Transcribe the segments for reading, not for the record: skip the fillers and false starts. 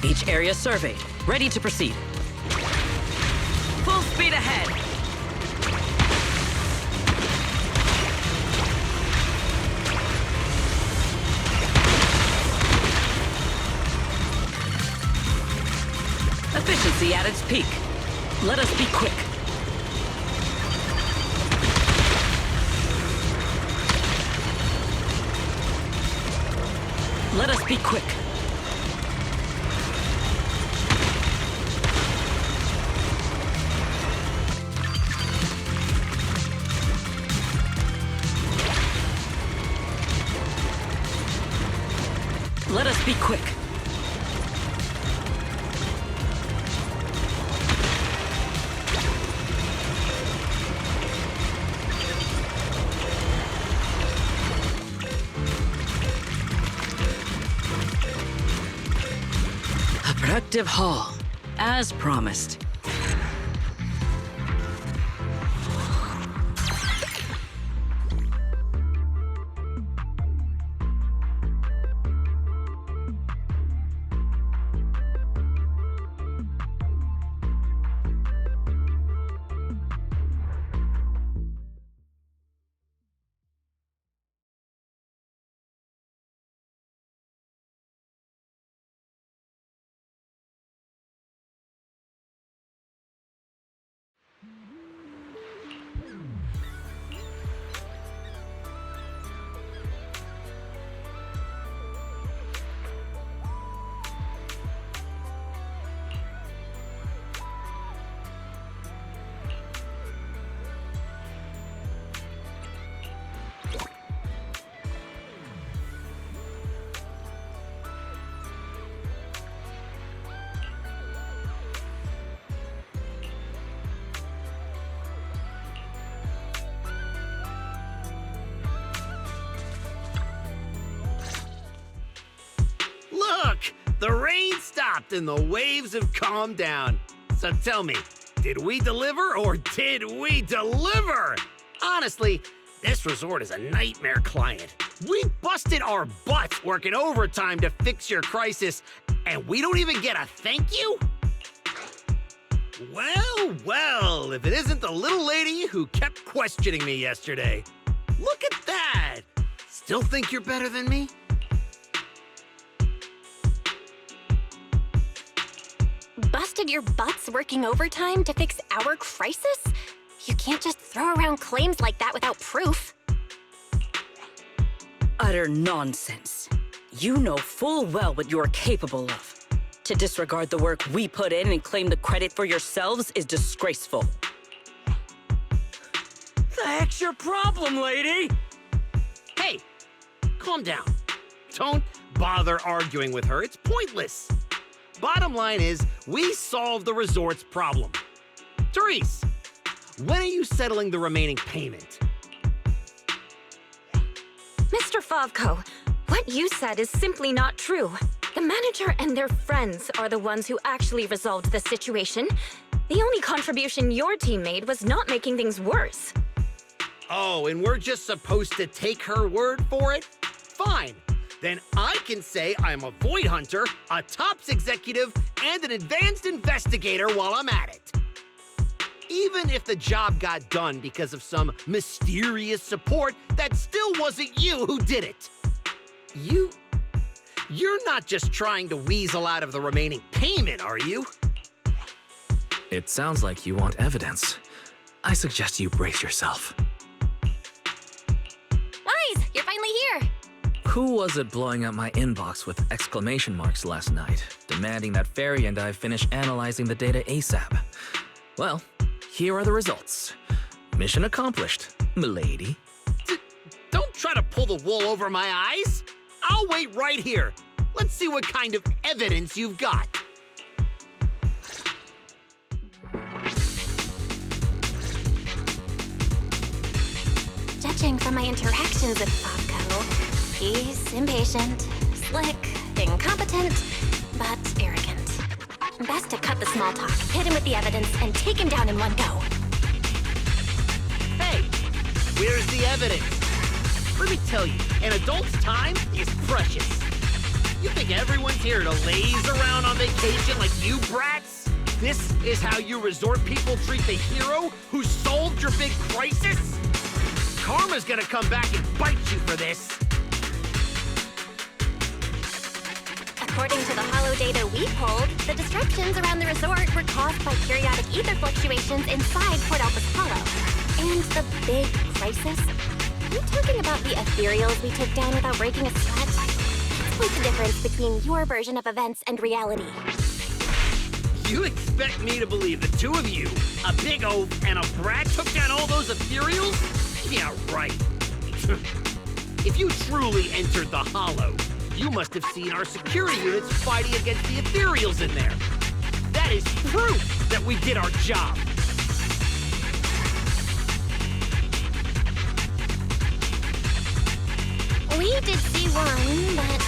Each area surveyed. Ready to proceed. Full speed ahead! Efficiency at its peak. Let us be quick. Let us be quick. Let us be quick. A productive haul, as promised. Look! The rain stopped and the waves have calmed down. So tell me, did we deliver or did we deliver? Honestly, this resort is a nightmare client. We busted our butts working overtime to fix your crisis, and we don't even get a thank you? Well, well, if it isn't the little lady who kept questioning me yesterday. Look at that! Still think you're better than me? Busted your butts working overtime to fix our crisis? You can't just throw around claims like that without proof. Utter nonsense. You know full well what you're capable of. To disregard the work we put in and claim the credit for yourselves is disgraceful. The heck's your problem, lady? Hey, calm down. Don't bother arguing with her. It's pointless. Bottom line is, we solved the resort's problem. Therese, when are you settling the remaining payment? Mr. Favko, what you said is simply not true. The manager and their friends are the ones who actually resolved the situation. The only contribution your team made was not making things worse. Oh, and we're just supposed to take her word for it? Fine. Then I can say I'm a void hunter, a TOPS executive, and an advanced investigator while I'm at it. Even if the job got done because of some mysterious support, that still wasn't you who did it. You're not just trying to weasel out of the remaining payment, are you? It sounds like you want evidence. I suggest you brace yourself. Guys, you're finally here! Who was it blowing up my inbox with exclamation marks last night, demanding that Fairy and I finish analyzing the data ASAP? Well, here are the results. Mission accomplished, milady. Don't try to pull the wool over my eyes. I'll wait right here. Let's see what kind of evidence you've got. Judging from my interactions with Favko, he's impatient, slick, incompetent, but arrogant. Best to cut the small talk, hit him with the evidence, and take him down in one go. Hey, where's the evidence? Let me tell you, an adult's time is precious. You think everyone's here to laze around on vacation like you brats? This is how you resort people treat the hero who solved your big crisis? Karma's gonna come back and bite you for this. According to the hollow data we pulled, the disruptions around the resort were caused by periodic ether fluctuations inside Port Alpha's hollow. And the big crisis? Are you talking about the ethereals we took down without breaking a sweat? That's quite the difference between your version of events and reality. You expect me to believe the two of you, a big oaf and a brat, took down all those ethereals? Yeah, right. If you truly entered the hollow, you must have seen our security units fighting against the ethereals in there. That is proof that we did our job. We did see one, but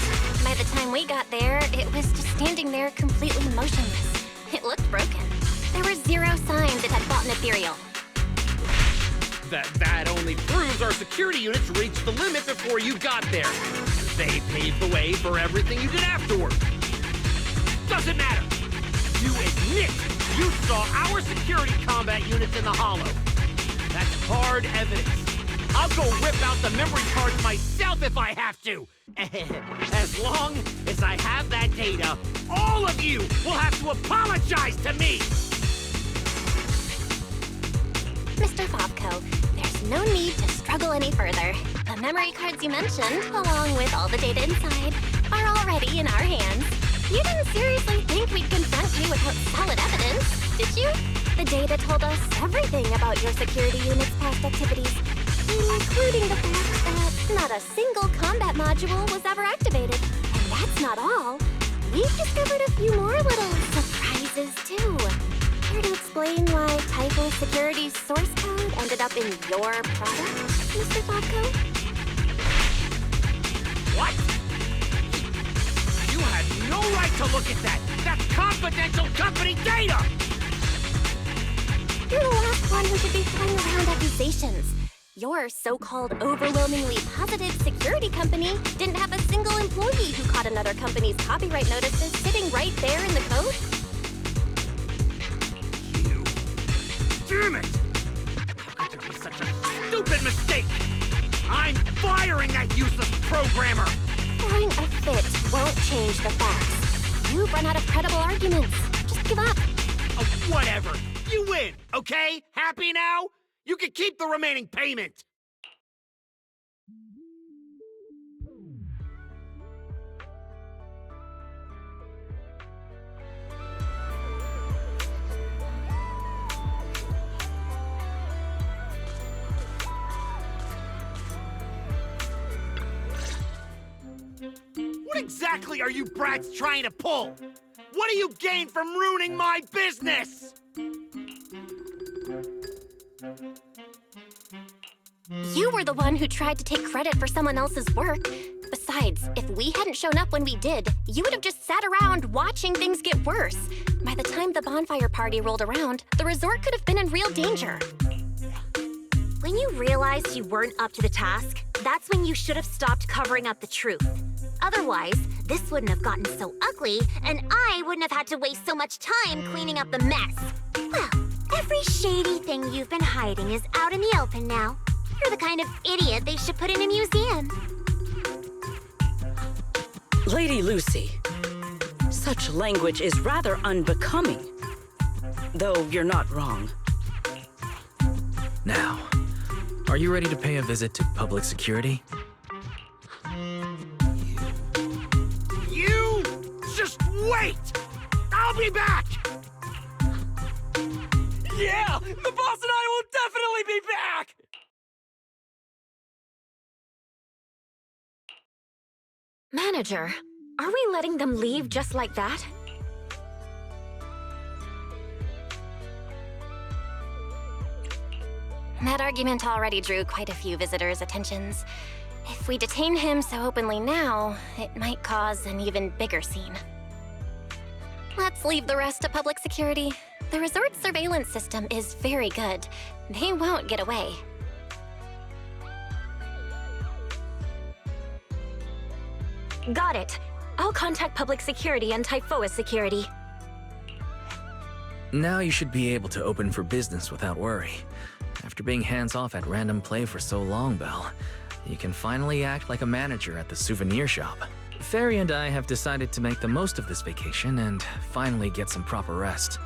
by the time we got there, it was just standing there completely motionless. It looked broken. There were zero signs it had fought an ethereal. That only proves our security units reached the limit before you got there. They paved the way for everything you did afterward. Doesn't matter. You admit you saw our security combat units in the hollow. That's hard evidence. I'll go rip out the memory cards myself if I have to. As long as I have that data, all of you will have to apologize to me. Mr. Fobco, there's no need to struggle any further. The memory cards you mentioned, along with all the data inside, are already in our hands. You didn't seriously think we'd confront you without solid evidence, did you? The data told us everything about your security unit's past activities, including the fact that not a single combat module was ever activated. And that's not all. We've discovered a few more little surprises, too. Care to explain why Typho Security's source code ended up in your product, Mr. Fobco? What? You had no right to look at that! That's confidential company data! You're the last one who should be throwing around accusations. Your so-called overwhelmingly positive security company didn't have a single employee who caught another company's copyright notices sitting right there in the code. You... Damn it! How could there be such a stupid mistake? I'm firing that useless programmer! Throwing a fit won't change the facts. You've run out of credible arguments. Just give up. Oh, whatever. You win, okay? Happy now? You can keep the remaining payment. What exactly are you brats trying to pull? What do you gain from ruining my business? You were the one who tried to take credit for someone else's work. Besides, if we hadn't shown up when we did, you would have just sat around watching things get worse. By the time the bonfire party rolled around, the resort could have been in real danger. When you realized you weren't up to the task, that's when you should have stopped covering up the truth. Otherwise, this wouldn't have gotten so ugly, and I wouldn't have had to waste so much time cleaning up the mess. Well, every shady thing you've been hiding is out in the open now. You're the kind of idiot they should put in a museum. Lady Lucy, such language is rather unbecoming. Though you're not wrong. Now, are you ready to pay a visit to public security? You just wait! I'll be back! Yeah! The boss and I will definitely be back! Manager, are we letting them leave just like that? That argument already drew quite a few visitors' attentions. If we detain him so openly now, it might cause an even bigger scene. Let's leave the rest to public security. The resort's surveillance system is very good. They won't get away. Got it. I'll contact Public Security and Typhoa Security. Now you should be able to open for business without worry. After being hands-off at Random Play for so long, Belle, you can finally act like a manager at the souvenir shop. Fairy and I have decided to make the most of this vacation and finally get some proper rest.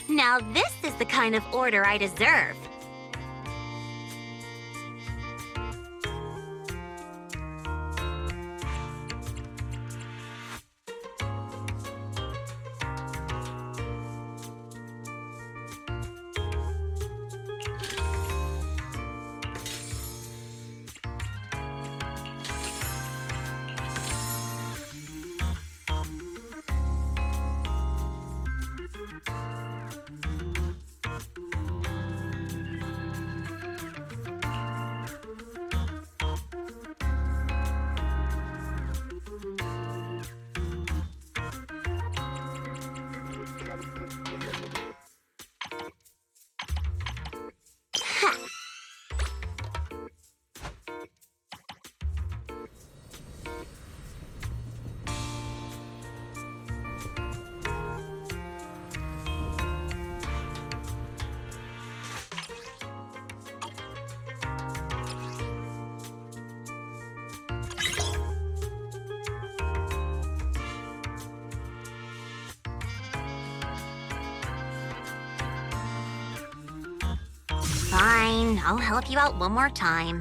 Now this is the kind of order I deserve. Fine, I'll help you out one more time.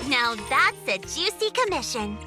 Now that's a juicy commission.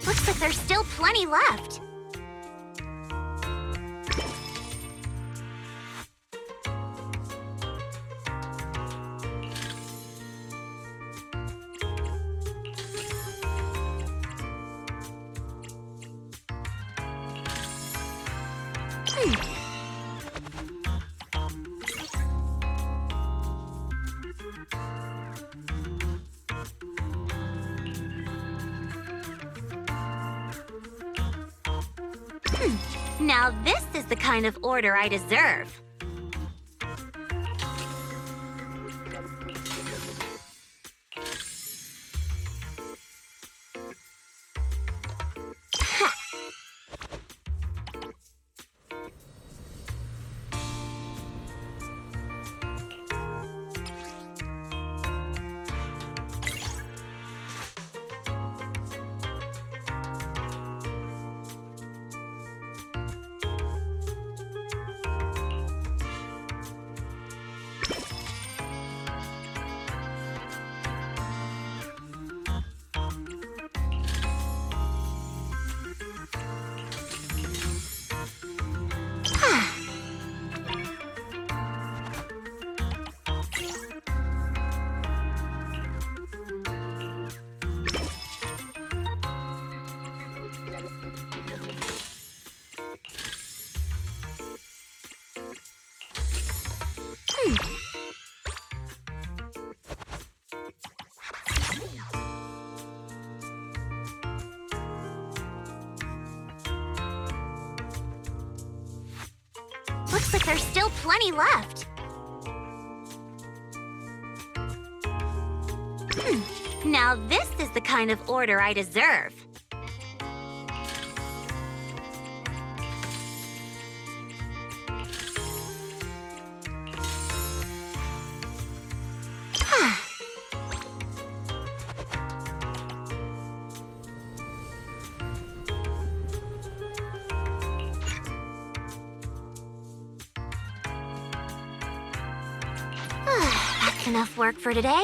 Looks like there's still plenty left. Now this is the kind of order I deserve. Looks like there's still plenty left. Now this is the kind of order I deserve. That's enough work for today.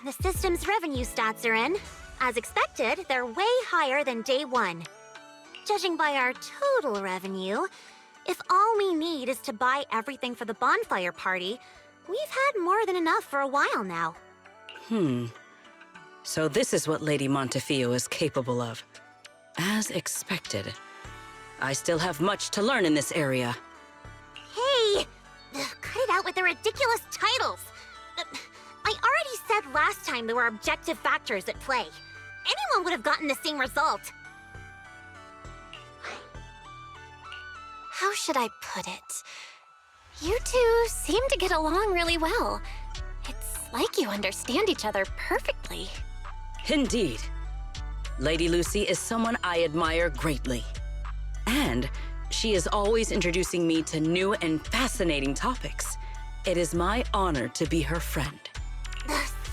The system's revenue stats are in. As expected, they're way higher than day one. Judging by our total revenue, if all we need is to buy everything for the bonfire party, we've had more than enough for a while now. So this is what Lady Montefiore is capable of. As expected. I still have much to learn in this area. Hey! Cut it out with the ridiculous titles! I already said last time there were objective factors at play. Anyone would have gotten the same result. How should I put it? You two seem to get along really well. It's like you understand each other perfectly. Indeed. Lady Lucy is someone I admire greatly. And she is always introducing me to new and fascinating topics. It is my honor to be her friend.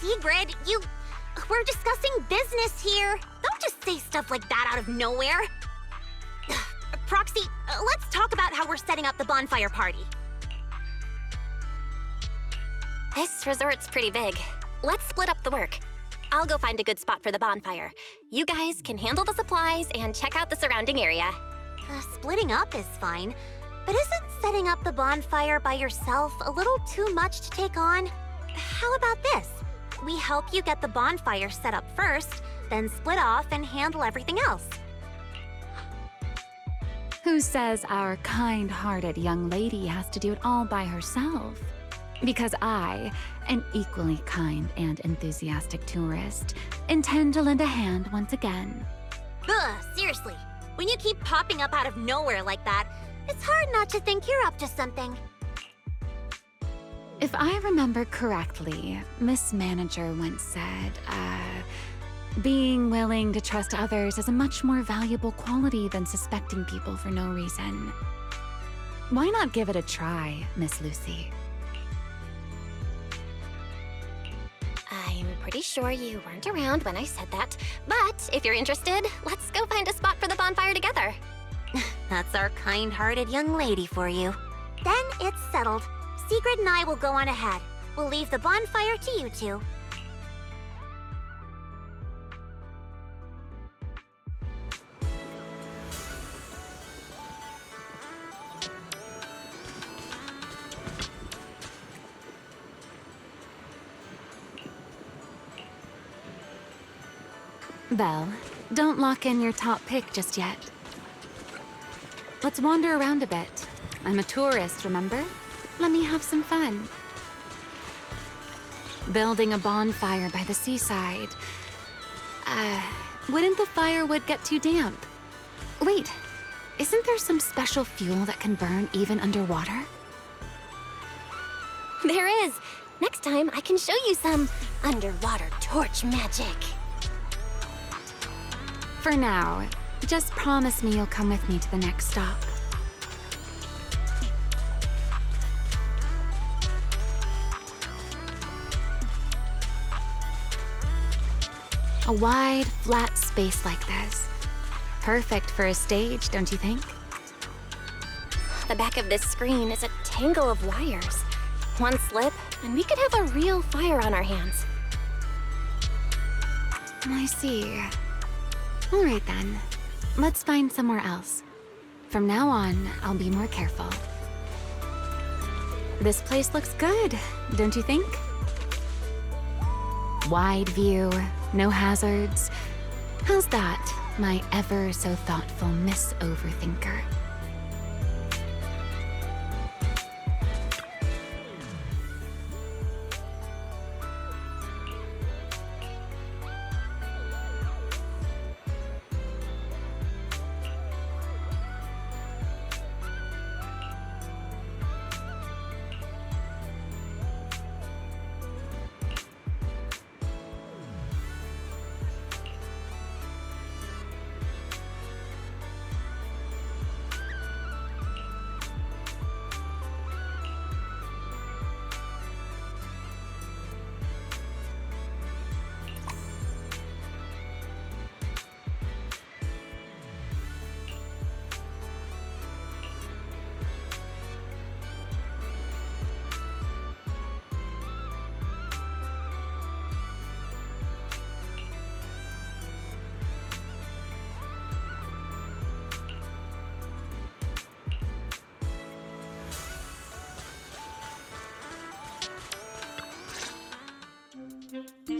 Sigrid, we're discussing business here. Don't just say stuff like that out of nowhere. Proxy, let's talk about how we're setting up the bonfire party. This resort's pretty big. Let's split up the work. I'll go find a good spot for the bonfire. You guys can handle the supplies and check out the surrounding area. Splitting up is fine, but isn't setting up the bonfire by yourself a little too much to take on? How about this? We help you get the bonfire set up first, then split off and handle everything else. Who says our kind-hearted young lady has to do it all by herself? Because I, an equally kind and enthusiastic tourist, intend to lend a hand once again. Ugh, seriously. When you keep popping up out of nowhere like that, it's hard not to think you're up to something. If I remember correctly, Miss Manager once said, being willing to trust others is a much more valuable quality than suspecting people for no reason. Why not give it a try, Miss Lucy? I'm pretty sure you weren't around when I said that, but if you're interested, let's go find a spot for the bonfire together. That's our kind-hearted young lady for you. Then it's settled. Sigrid and I will go on ahead. We'll leave the bonfire to you two. Belle, don't lock in your top pick just yet. Let's wander around a bit. I'm a tourist, remember? Let me have some fun. Building a bonfire by the seaside. Wouldn't the firewood get too damp? Wait, isn't there some special fuel that can burn even underwater? There is. Next time, I can show you some underwater torch magic. For now, just promise me you'll come with me to the next stop. A wide, flat space like this. Perfect for a stage, don't you think? The back of this screen is a tangle of wires. One slip, and we could have a real fire on our hands. I see. All right then. Let's find somewhere else. From now on, I'll be more careful. This place looks good, don't you think? Wide view, no hazards. How's that, my ever so thoughtful Miss Overthinker?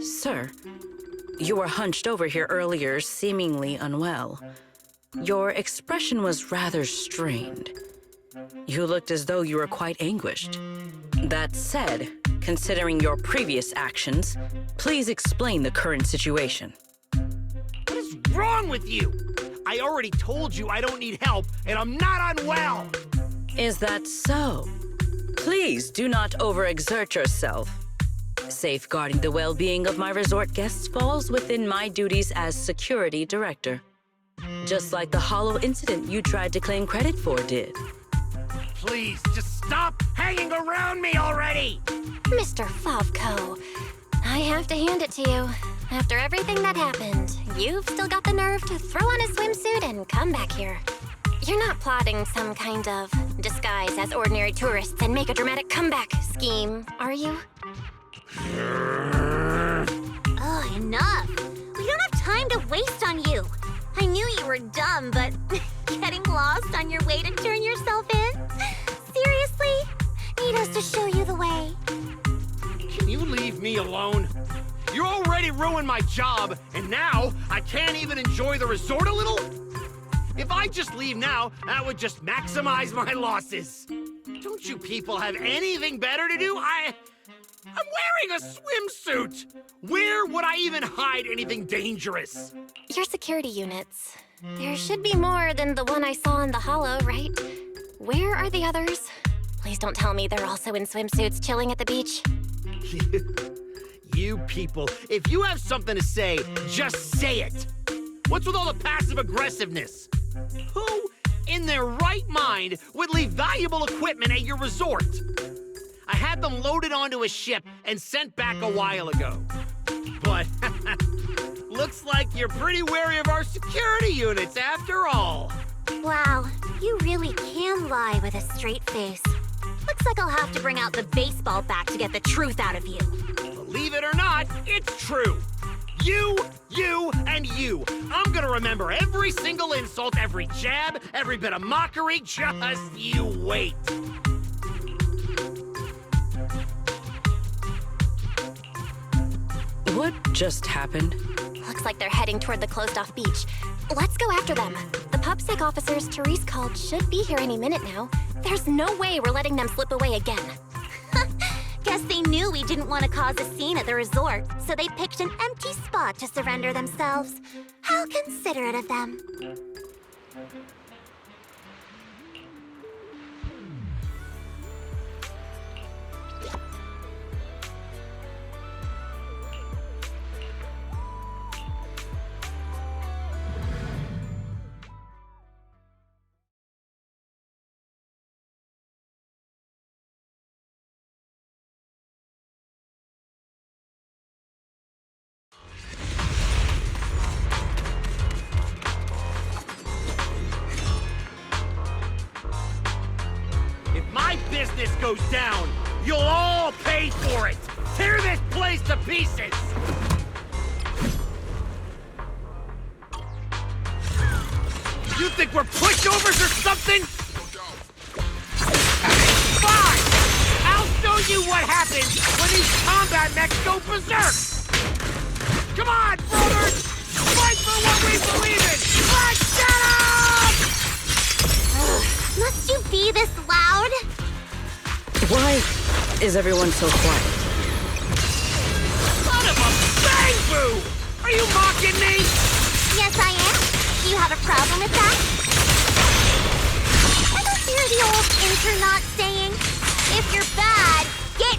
Sir, you were hunched over here earlier, seemingly unwell. Your expression was rather strained. You looked as though you were quite anguished. That said, considering your previous actions, please explain the current situation. What is wrong with you? I already told you I don't need help, and I'm not unwell! Is that so? Please do not overexert yourself. Safeguarding the well-being of my resort guests falls within my duties as security director. Just like the hollow incident you tried to claim credit for did. Please, just stop hanging around me already! Mr. Favco, I have to hand it to you. After everything that happened, you've still got the nerve to throw on a swimsuit and come back here. You're not plotting some kind of disguise as ordinary tourists and make a dramatic comeback scheme, are you? Oh, enough! We don't have time to waste on you. I knew you were dumb, but getting lost on your way to turn yourself in? Seriously? Need us to show you the way? Can you leave me alone? You already ruined my job, and now I can't even enjoy the resort a little? If I just leave now, that would just maximize my losses. Don't you people have anything better to do? I'm wearing a swimsuit! Where would I even hide anything dangerous? Your security units. There should be more than the one I saw in the hollow, right? Where are the others? Please don't tell me they're also in swimsuits chilling at the beach. You people, if you have something to say, just say it. What's with all the passive aggressiveness? Who in their right mind would leave valuable equipment at your resort? I had them loaded onto a ship and sent back a while ago. But looks like you're pretty wary of our security units after all. Wow, you really can lie with a straight face. Looks like I'll have to bring out the baseball bat to get the truth out of you. Believe it or not, it's true. You, and you. I'm gonna remember every single insult, every jab, every bit of mockery. Just you wait. What just happened? Looks like they're heading toward the closed-off beach. Let's go after them. The PubSec officers Therese called should be here any minute now. There's no way we're letting them slip away again. Guess they knew we didn't want to cause a scene at the resort, so they picked an empty spot to surrender themselves. How considerate of them. If my business goes down, you'll all pay for it! Tear this place to pieces! You think we're pushovers or something? Fine! I'll show you what happens when these combat mechs go berserk! Come on, brothers! Fight for what we believe in! Let's get 'em! Must you be this loud? Why is everyone so quiet? Son of a bang boo! Are you mocking me? Yes, I am. Do you have a problem with that? Ever hear the old internaut saying, if you're bad, get...